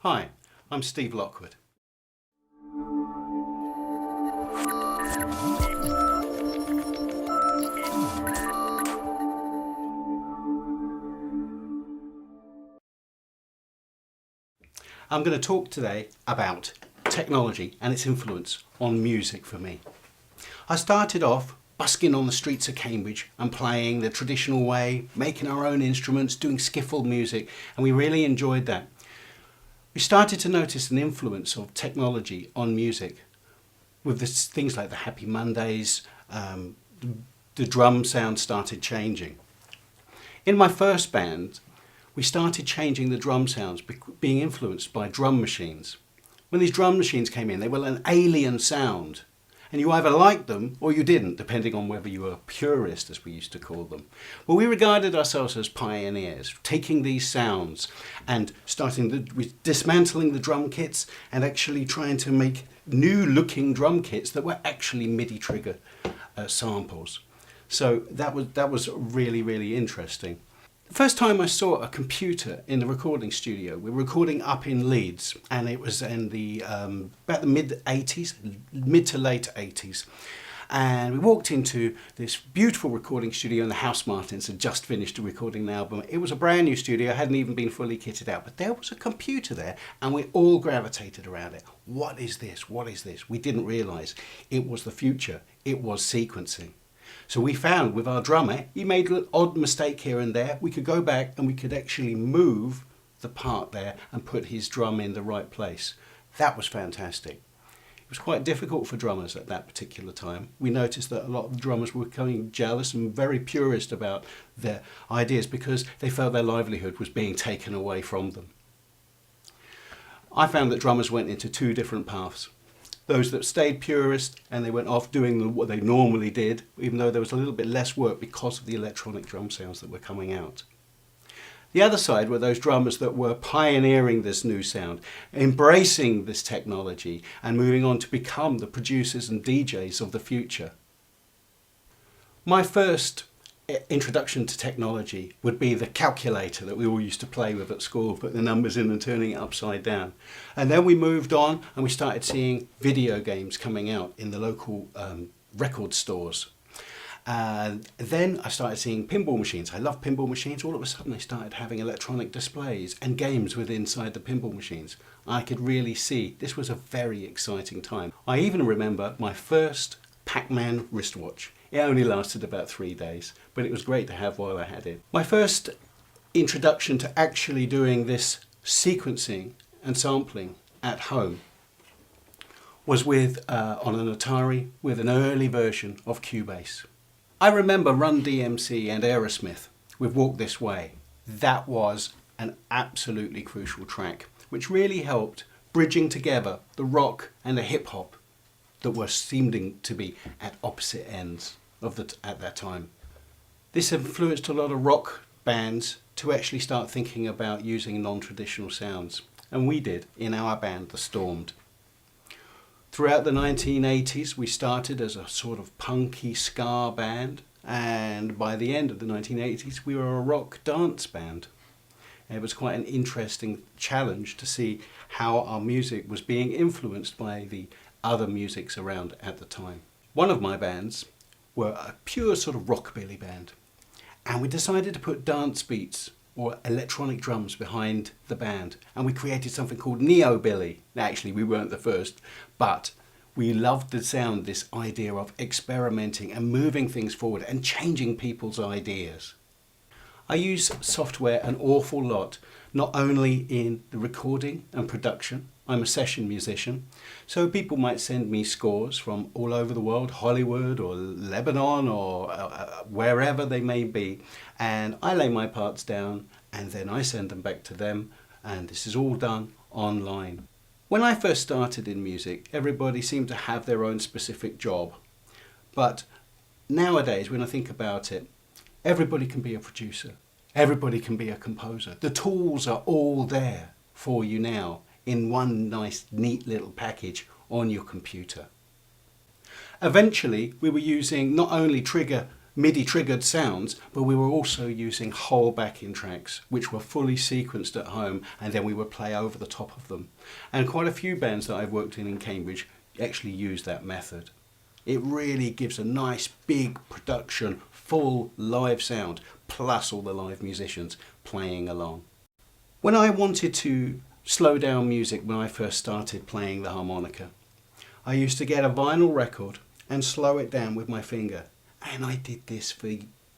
Hi, I'm Steve Lockwood. I'm going to talk today about technology and its influence on music for me. I started off busking on the streets of Cambridge and playing the traditional way, making our own instruments, doing skiffle music, and we really enjoyed that. We started to notice an influence of technology on music with things like the Happy Mondays. The drum sound started changing. In my first band, we started changing the drum sounds, being influenced by drum machines. When these drum machines came in, they were an alien sound. And you either liked them or you didn't, depending on whether you were a purist, as we used to call them. Well, we regarded ourselves as pioneers, taking these sounds and with dismantling the drum kits and actually trying to make new looking drum kits that were actually MIDI trigger samples. So that was really, really interesting. The first time I saw a computer in the recording studio, we were recording up in Leeds, and it was in about the mid to late 80s. And we walked into this beautiful recording studio, and the House Martins had just finished recording an album. It was a brand new studio, hadn't even been fully kitted out, but there was a computer there, and we all gravitated around it. What is this? What is this? We didn't realise it was the future. It was sequencing. So we found with our drummer, he made an odd mistake here and there. We could go back and we could actually move the part there and put his drum in the right place. That was fantastic. It was quite difficult for drummers at that particular time. We noticed that a lot of drummers were becoming jealous and very purist about their ideas because they felt their livelihood was being taken away from them. I found that drummers went into two different paths. Those that stayed purist and they went off doing what they normally did, even though there was a little bit less work because of the electronic drum sounds that were coming out. The other side were those drummers that were pioneering this new sound, embracing this technology and moving on to become the producers and DJs of the future. My first introduction to technology would be the calculator that we all used to play with at school, put the numbers in and turning it upside down. And then we moved on and we started seeing video games coming out in the local record stores. And then I started seeing pinball machines. I love pinball machines. All of a sudden they started having electronic displays and games inside the pinball machines. I could really see this was a very exciting time. I even remember my first Pac-Man wristwatch. It only lasted about 3 days, but it was great to have while I had it. My first introduction to actually doing this sequencing and sampling at home was with on an Atari with an early version of Cubase. I remember Run DMC and Aerosmith with Walk This Way. That was an absolutely crucial track, which really helped bridging together the rock and the hip hop that were seeming to be at opposite ends at that time. This influenced a lot of rock bands to actually start thinking about using non-traditional sounds, and we did in our band, The Stormed. Throughout the 1980s we started as a sort of punky ska band, and by the end of the 1980s we were a rock dance band. It was quite an interesting challenge to see how our music was being influenced by the other musics around at the time. One of my bands were a pure sort of rockabilly band, and we decided to put dance beats or electronic drums behind the band, and we created something called neo-billy. Actually, we weren't the first, but we loved the sound, this idea of experimenting and moving things forward and changing people's ideas. I use software an awful lot, not only in the recording and production. I'm a session musician, so people might send me scores from all over the world, Hollywood or Lebanon or wherever they may be, and I lay my parts down and then I send them back to them, and this is all done online. When I first started in music, everybody seemed to have their own specific job, but nowadays when I think about it, everybody can be a producer, everybody can be a composer. The tools are all there for you now in one nice neat little package on your computer. Eventually we were using not only trigger MIDI triggered sounds, but we were also using whole backing tracks which were fully sequenced at home, and then we would play over the top of them. And quite a few bands that I've worked in Cambridge actually use that method. It really gives a nice big production, full live sound, plus all the live musicians playing along. When I wanted to slow down music when I first started playing the harmonica, I used to get a vinyl record and slow it down with my finger. And I did this for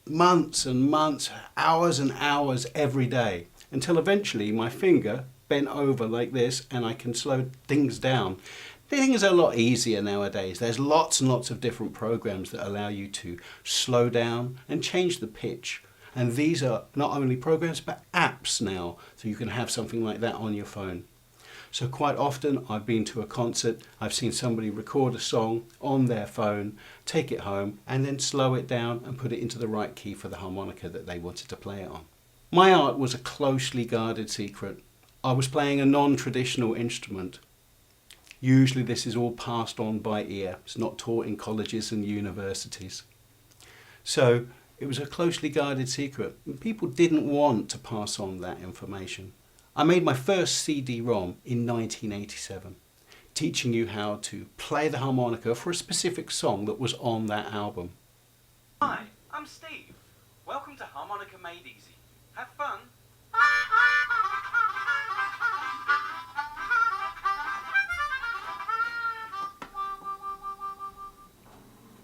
months and months, hours and hours every day, until eventually my finger bent over like this and I can slow things down. Things are a lot easier nowadays. There's lots and lots of different programs that allow you to slow down and change the pitch. And these are not only programs but apps now, so you can have something like that on your phone. So quite often I've been to a concert, I've seen somebody record a song on their phone, take it home and then slow it down and put it into the right key for the harmonica that they wanted to play it on. My art was a closely guarded secret. I was playing a non-traditional instrument. Usually this is all passed on by ear. It's not taught in colleges and universities. So it was a closely guarded secret. People didn't want to pass on that information. I made my first CD-ROM in 1987, teaching you how to play the harmonica for a specific song that was on that album. Hi, I'm Steve. Welcome to Harmonica Made Easy. Have fun.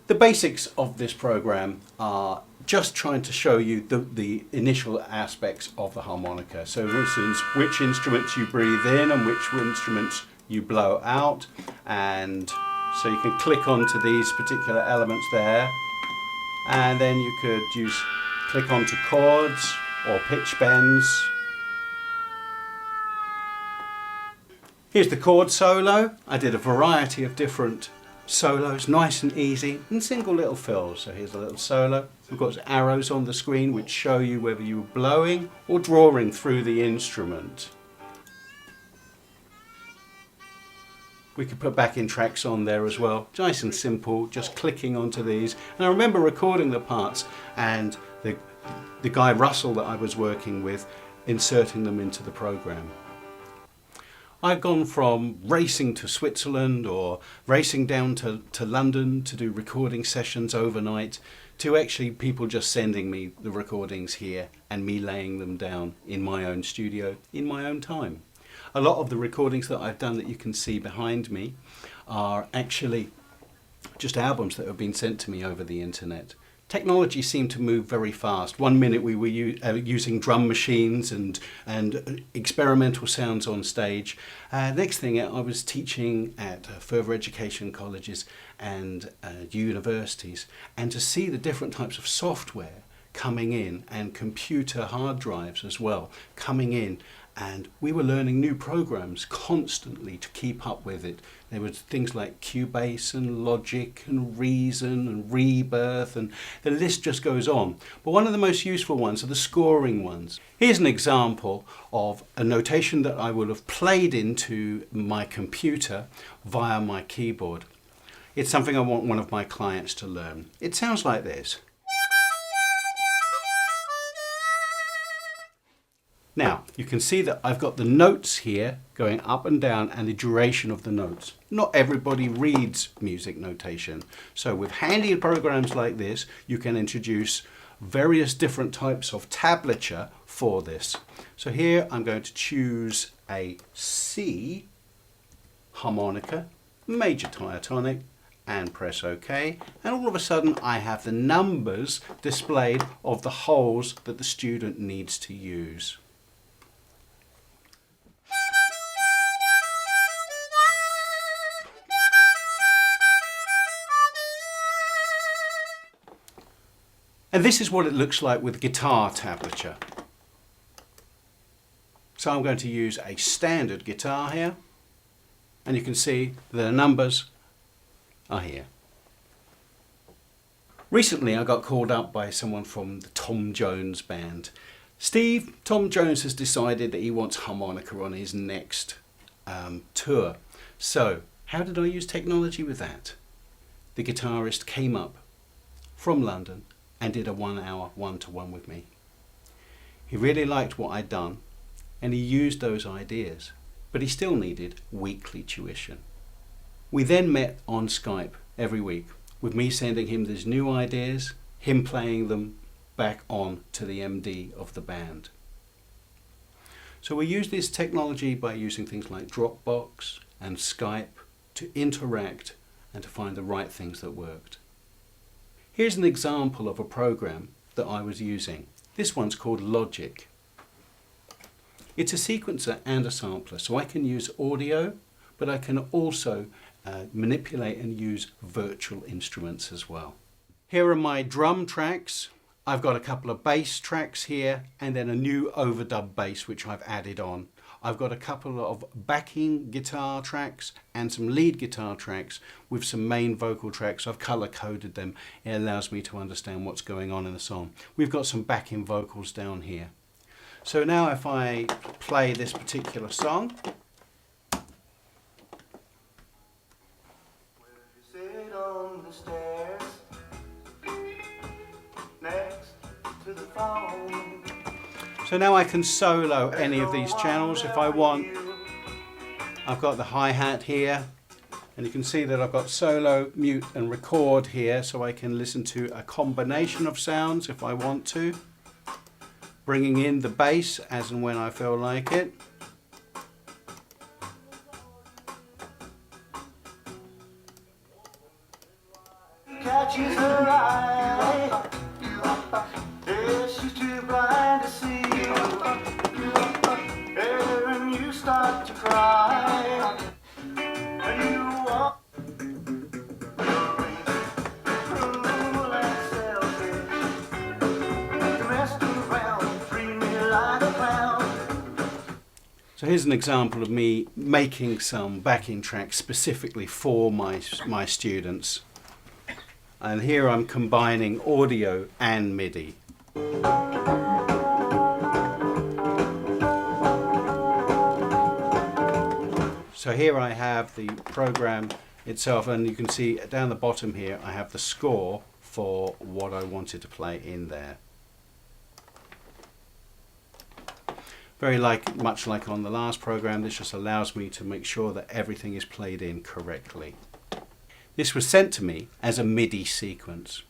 The basics of this program are just trying to show you the initial aspects of the harmonica. So for instance, which instruments you breathe in and which instruments you blow out. And so you can click onto these particular elements there. And then you could click onto chords or pitch bends. Here's the chord solo. I did a variety of different solos, nice and easy, and single little fills. So here's a little solo. We've got arrows on the screen which show you whether you're blowing or drawing through the instrument. We could put backing tracks on there as well. Nice and simple, just clicking onto these. And I remember recording the parts and the guy Russell that I was working with inserting them into the program. I've gone from racing to Switzerland or racing down to London to do recording sessions overnight to actually people just sending me the recordings here and me laying them down in my own studio in my own time. A lot of the recordings that I've done that you can see behind me are actually just albums that have been sent to me over the internet. Technology seemed to move very fast. One minute we were using drum machines and experimental sounds on stage. Next thing I was teaching at further education colleges and universities, and to see the different types of software coming in and computer hard drives as well coming in, and we were learning new programs constantly to keep up with it. There were things like Cubase and Logic and Reason and Rebirth, and the list just goes on. But one of the most useful ones are the scoring ones. Here's an example of a notation that I will have played into my computer via my keyboard. It's something I want one of my clients to learn. It sounds like this. Now, you can see that I've got the notes here going up and down and the duration of the notes. Not everybody reads music notation. So with handy programs like this, you can introduce various different types of tablature for this. So here I'm going to choose a C harmonica, major diatonic, and press OK. And all of a sudden I have the numbers displayed of the holes that the student needs to use. And this is what it looks like with guitar tablature. So I'm going to use a standard guitar here, and you can see the numbers are here. Recently I got called up by someone from the Tom Jones band. Steve, Tom Jones has decided that he wants harmonica on his next tour. So how did I use technology with that? The guitarist came up from London and did a 1 hour one-to-one with me. He really liked what I'd done and he used those ideas, but he still needed weekly tuition. We then met on Skype every week, with me sending him these new ideas, him playing them back on to the MD of the band. So we use this technology by using things like Dropbox and Skype to interact and to find the right things that worked. Here's an example of a program that I was using. This one's called Logic. It's a sequencer and a sampler, so I can use audio, but I can also manipulate and use virtual instruments as well. Here are my drum tracks. I've got a couple of bass tracks here and then a new overdub bass which I've added on. I've got a couple of backing guitar tracks and some lead guitar tracks with some main vocal tracks. I've color coded them. It allows me to understand what's going on in the song. We've got some backing vocals down here. So now if I play this particular song, Sit on the stairs next to the phone. so now I can solo any of these channels if I want. I've got the hi-hat here and you can see that I've got solo, mute and record here, so I can listen to a combination of sounds if I want to, bringing in the bass as and when I feel like it. Catches her eye. Yeah, she's too blind to see you. And you start to cry. And you walk cruel and selfish. You messed around, treat me like a clown. So here's an example of me making some backing tracks specifically for my students. And here I'm combining audio and MIDI. So here I have the program itself, and you can see down the bottom here I have the score for what I wanted to play in there. Much like on the last program, this just allows me to make sure that everything is played in correctly. This was sent to me as a MIDI sequence.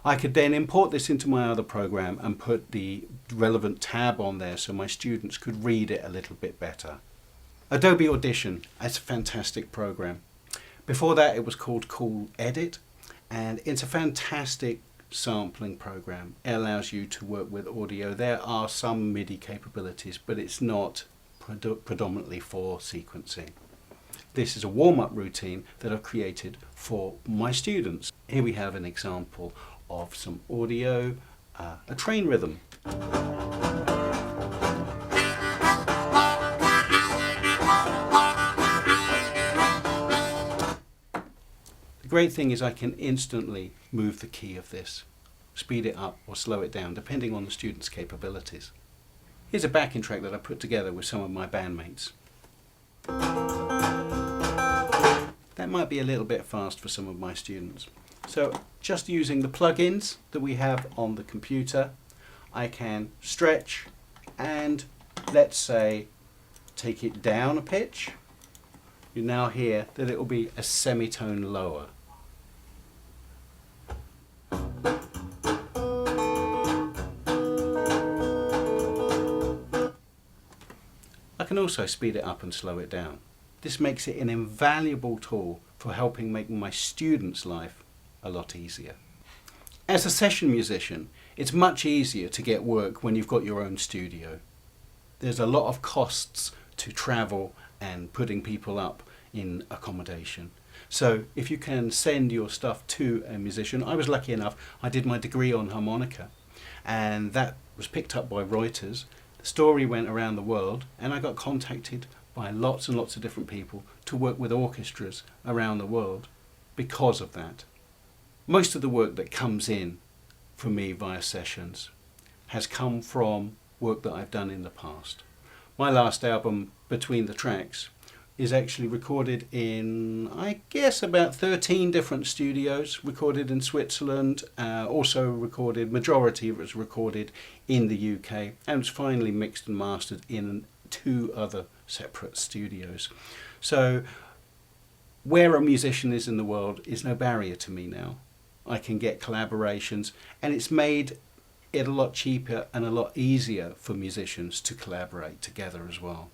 I could then import this into my other program and put the relevant tab on there so my students could read it a little bit better. Adobe Audition is a fantastic program. Before that it was called Cool Edit, and it's a fantastic sampling program. It allows you to work with audio. There are some MIDI capabilities, but it's not predominantly for sequencing. This is a warm-up routine that I've created for my students. Here we have an example of some audio, a train rhythm. The great thing is I can instantly move the key of this, speed it up or slow it down depending on the student's capabilities. Here's a backing track that I put together with some of my bandmates. That might be a little bit fast for some of my students. So just using the plugins that we have on the computer, I can stretch and, let's say, take it down a pitch. You now hear that it will be a semitone lower. I can also speed it up and slow it down. This makes it an invaluable tool for helping make my students' life a lot easier. As a session musician, it's much easier to get work when you've got your own studio. There's a lot of costs to travel and putting people up in accommodation. So if you can send your stuff to a musician, I was lucky enough, I did my degree on harmonica and that was picked up by Reuters. The story went around the world and I got contacted by lots and lots of different people to work with orchestras around the world because of that. Most of the work that comes in for me via sessions has come from work that I've done in the past. My last album, Between the Tracks, is actually recorded in, I guess, about 13 different studios, recorded in Switzerland, also recorded, majority of it was recorded in the UK, and was finally mixed and mastered in 2 other separate studios. So where a musician is in the world is no barrier to me now. I can get collaborations, and it's made it a lot cheaper and a lot easier for musicians to collaborate together as well.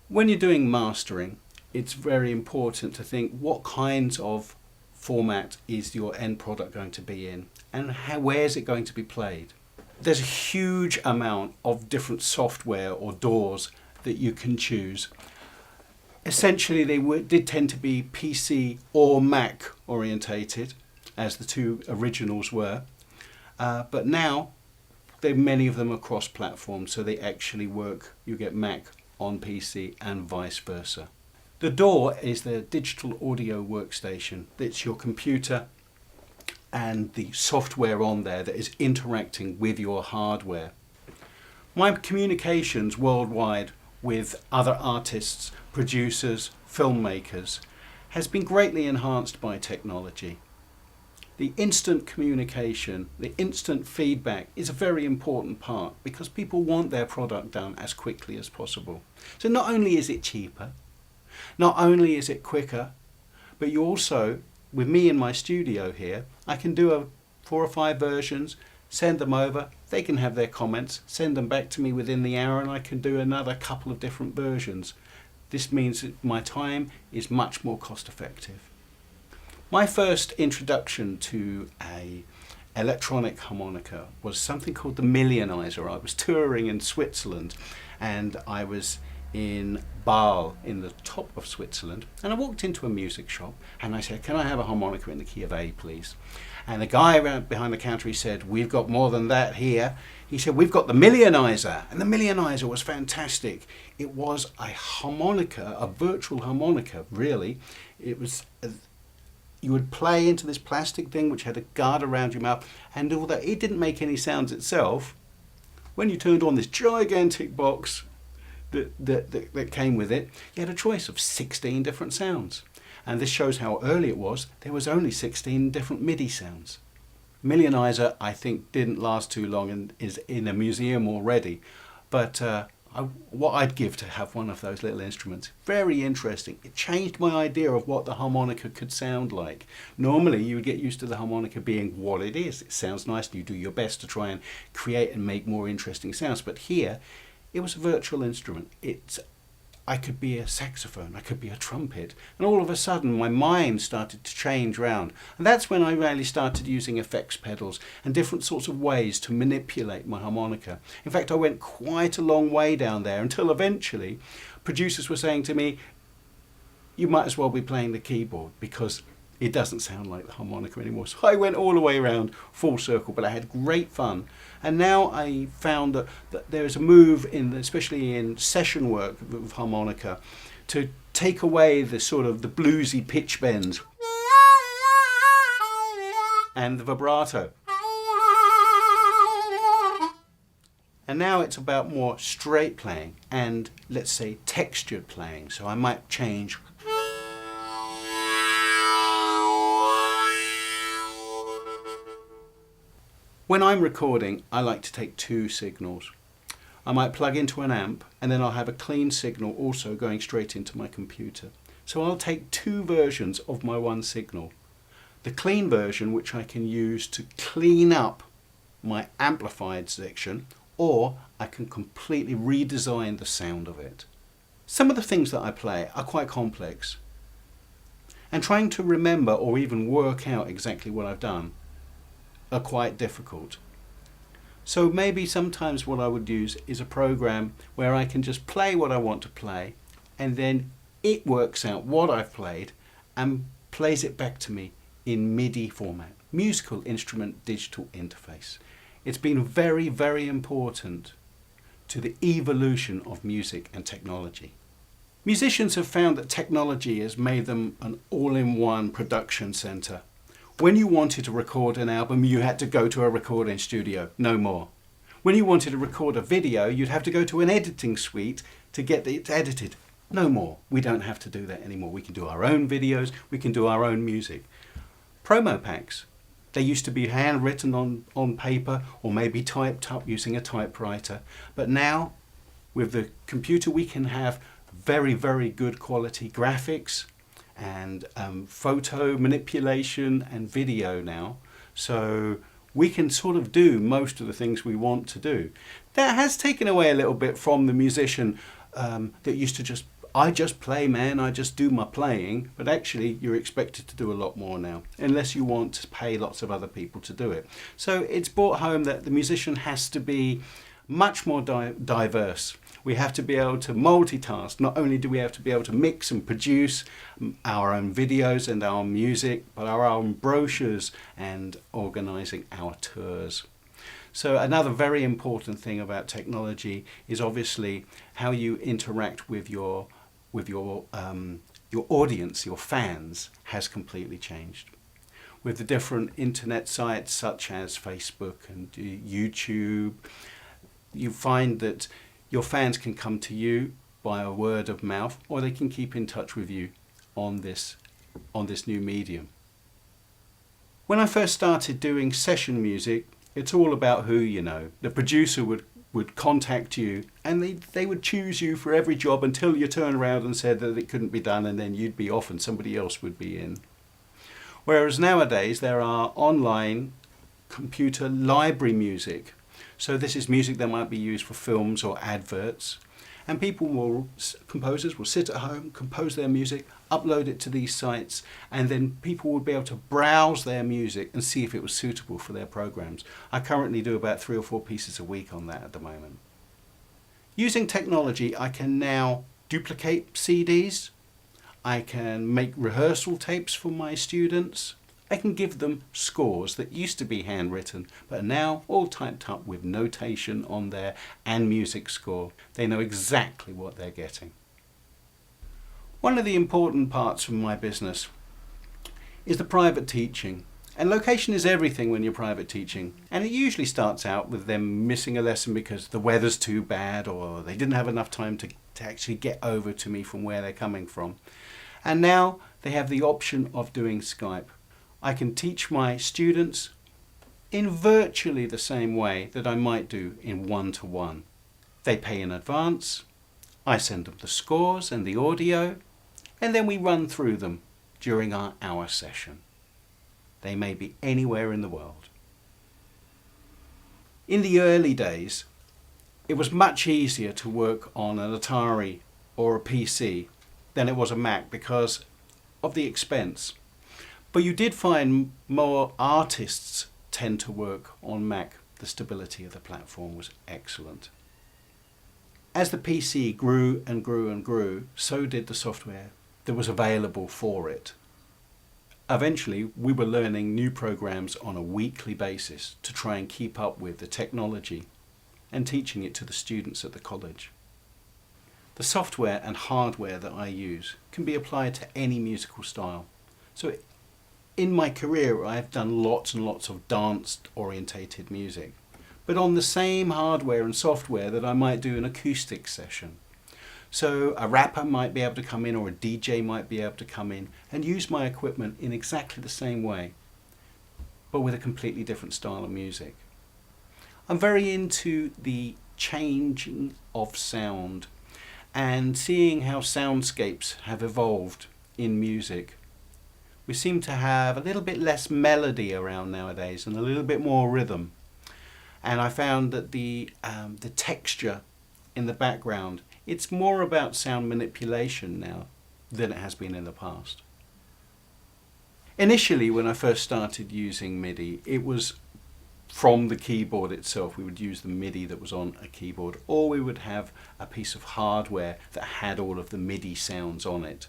When you're doing mastering, it's very important to think what kinds of format is your end product going to be in, and where is it going to be played. There's a huge amount of different software or DAWs that you can choose. Essentially, they did tend to be PC or Mac orientated, as the 2 originals were, but now many of them are cross-platform, so they actually work. You get Mac on PC and vice versa. The DAW is the digital audio workstation. It's your computer and the software on there that is interacting with your hardware. My communications worldwide with other artists, producers, filmmakers has been greatly enhanced by technology. The instant communication, the instant feedback is a very important part because people want their product done as quickly as possible. So not only is it cheaper, not only is it quicker, but you also, with me in my studio here, I can do 4 or 5 versions, send them over, they can have their comments, send them back to me within the hour, and I can do another couple of different versions. This means that my time is much more cost effective. My first introduction to a electronic harmonica was something called the Millionizer. I was touring in Switzerland, and I was in Basel, in the top of Switzerland, and I walked into a music shop and I said, "Can I have a harmonica in the key of A, please?" And the guy behind the counter, he said, "We've got more than that here." He said, "We've got the Millionizer." And the Millionizer was fantastic. It was a harmonica, a virtual harmonica, really. It was you would play into this plastic thing which had a guard around your mouth, and although it didn't make any sounds itself, when you turned on this gigantic box that came with it, you had a choice of 16 different sounds. And this shows how early it was. There was only 16 different MIDI sounds. Millionizer, I think, didn't last too long and is in a museum already. But what I'd give to have one of those little instruments. Very interesting. It changed my idea of what the harmonica could sound like. Normally you would get used to the harmonica being what it is. It sounds nice and you do your best to try and create and make more interesting sounds. But here, it was a virtual instrument. I could be a saxophone, I could be a trumpet, and all of a sudden my mind started to change round. And that's when I really started using effects pedals and different sorts of ways to manipulate my harmonica. In fact, I went quite a long way down there until eventually producers were saying to me, "You might as well be playing the keyboard because it doesn't sound like the harmonica anymore." So I went all the way around, full circle, but I had great fun. And now I found that there is a move, especially in session work with harmonica, to take away the sort of the bluesy pitch bends and the vibrato. And now it's about more straight playing and, let's say, textured playing. So I might change. When I'm recording, I like to take 2 signals. I might plug into an amp and then I'll have a clean signal also going straight into my computer. So I'll take 2 versions of my one signal. The clean version, which I can use to clean up my amplified section, or I can completely redesign the sound of it. Some of the things that I play are quite complex, and trying to remember or even work out exactly what I've done are quite difficult. So maybe sometimes what I would use is a program where I can just play what I want to play, and then it works out what I've played and plays it back to me in MIDI format, musical instrument digital interface. It's been very, very important to the evolution of music and technology. Musicians have found that technology has made them an all-in-one production center. When you wanted to record an album, you had to go to a recording studio, no more. When you wanted to record a video, you'd have to go to an editing suite to get it edited, No more. We don't have to do that anymore. We can do our own videos, we can do our own music. Promo packs. They used to be handwritten on paper or maybe typed up using a typewriter. But now, with the computer, we can have very, very good quality graphics and photo manipulation and video now. So we can sort of do most of the things we want to do. That has taken away a little bit from the musician that used to I just play, man, I just do my playing, but actually you're expected to do a lot more now, unless you want to pay lots of other people to do it. So it's brought home that the musician has to be much more diverse. We have to be able to multitask. Not only do we have to be able to mix and produce our own videos and our music, but our own brochures and organising our tours. So another very important thing about technology is obviously how you interact with your audience, your fans, has completely changed. With the different internet sites such as Facebook and YouTube, you find that your fans can come to you by a word of mouth, or they can keep in touch with you on this new medium. When I first started doing session music, it's all about who you know. The producer would contact you and they would choose you for every job until you turn around and said that it couldn't be done, and then you'd be off and somebody else would be in. Whereas nowadays there are online computer library music. So this is music that might be used for films or adverts, and composers will sit at home, compose their music, upload it to these sites, and then people will be able to browse their music and see if it was suitable for their programs. I currently do about 3 or 4 pieces a week on that at the moment. Using technology, I can now duplicate CDs, I can make rehearsal tapes for my students, I can give them scores that used to be handwritten but are now all typed up with notation on there and music score. They know exactly what they're getting. One of the important parts of my business is the private teaching. And location is everything when you're private teaching. And it usually starts out with them missing a lesson because the weather's too bad or they didn't have enough time to actually get over to me from where they're coming from. And now they have the option of doing Skype. I can teach my students in virtually the same way that I might do in one-to-one. They pay in advance, I send them the scores and the audio, and then we run through them during our hour session. They may be anywhere in the world. In the early days, it was much easier to work on an Atari or a PC than it was a Mac because of the expense. But you did find more artists tend to work on Mac. The stability of the platform was excellent. As the PC grew and grew and grew, so did the software that was available for it. Eventually, we were learning new programs on a weekly basis to try and keep up with the technology and teaching it to the students at the college. The software and hardware that I use can be applied to any musical style. So in my career, I've done lots and lots of dance-orientated music, but on the same hardware and software that I might do an acoustic session. So a rapper might be able to come in, or a DJ might be able to come in and use my equipment in exactly the same way, but with a completely different style of music. I'm very into the changing of sound and seeing how soundscapes have evolved in music. We seem to have a little bit less melody around nowadays and a little bit more rhythm. And I found that the texture in the background, it's more about sound manipulation now than it has been in the past. Initially, when I first started using MIDI, it was from the keyboard itself. We would use the MIDI that was on a keyboard, or we would have a piece of hardware that had all of the MIDI sounds on it.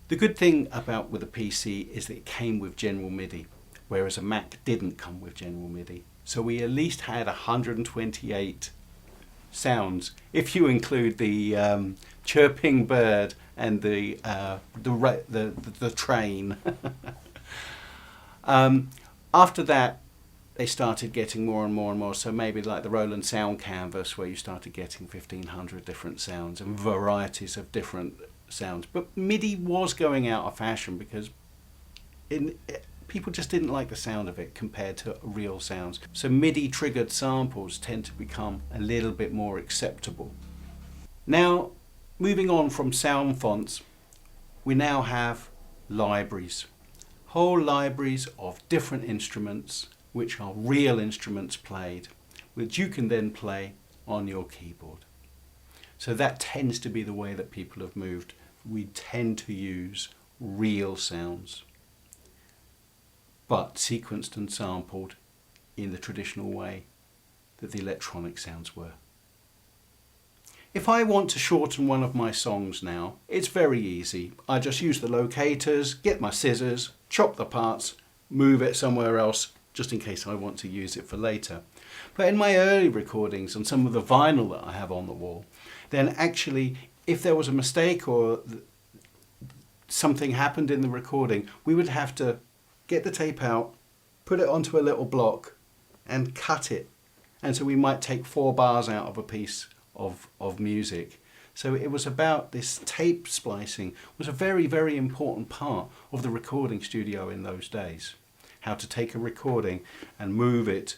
The good thing with a PC is that it came with general MIDI, whereas a Mac didn't come with general MIDI. So we at least had 128 sounds, if you include the chirping bird and the train. After that, they started getting more and more and more. So maybe like the Roland Sound Canvas, where you started getting 1,500 different sounds and varieties of different sounds. But MIDI was going out of fashion because people just didn't like the sound of it compared to real sounds. So MIDI triggered samples tend to become a little bit more acceptable. Now, moving on from sound fonts, we now have libraries. Whole libraries of different instruments, which are real instruments played, which you can then play on your keyboard. So that tends to be the way that people have moved. We tend to use real sounds, but sequenced and sampled in the traditional way that the electronic sounds were. If I want to shorten one of my songs now, it's very easy. I just use the locators, get my scissors, chop the parts, move it somewhere else, just in case I want to use it for later. But in my early recordings and some of the vinyl that I have on the wall, then actually if there was a mistake or something happened in the recording, we would have to get the tape out, put it onto a little block and cut it. And so we might take 4 bars out of a piece of music. So it was about this tape splicing was a very, very important part of the recording studio in those days. How to take a recording and move it,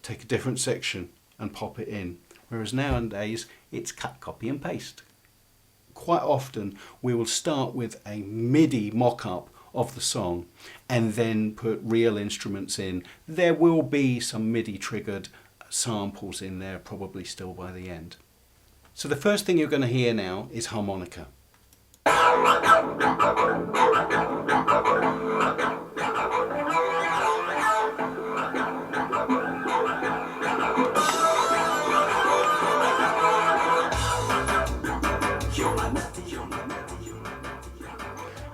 take a different section and pop it in. Whereas nowadays it's cut, copy and paste. Quite often we will start with a MIDI mock-up of the song and then put real instruments in. There will be some MIDI triggered samples in there probably still by the end. So the first thing you're going to hear now is harmonica.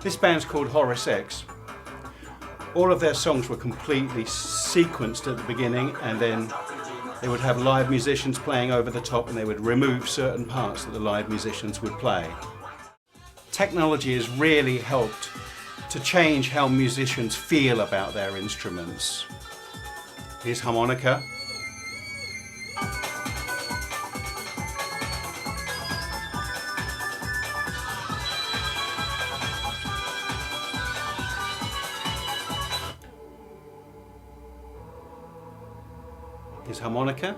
This band's called Horace X. All of their songs were completely sequenced at the beginning, and then they would have live musicians playing over the top, and they would remove certain parts that the live musicians would play. Technology has really helped to change how musicians feel about their instruments. Here's harmonica. Here's harmonica.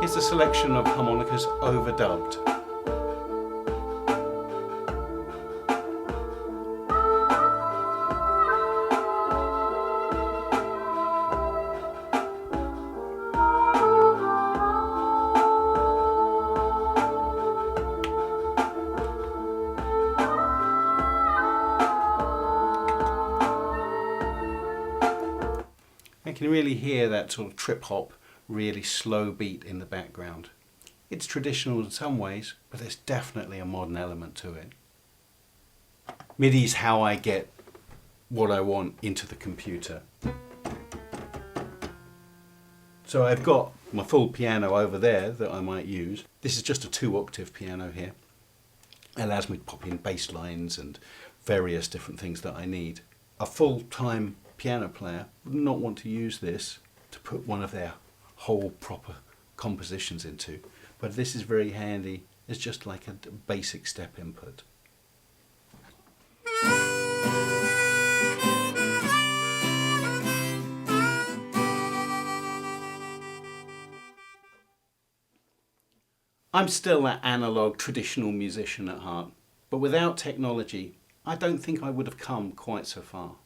Here's a selection of harmonicas overdubbed. I can really hear that sort of trip hop, really slow beat in the background. It's traditional in some ways, but there's definitely a modern element to it. MIDI's how I get what I want into the computer. So I've got my full piano over there that I might use. This is just a 2-octave piano here. It allows me to pop in bass lines and various different things that I need. A full-time piano player would not want to use this to put one of their whole proper compositions into, but this is very handy. It's just like a basic step input. I'm still that analog traditional musician at heart, but without technology I don't think I would have come quite so far.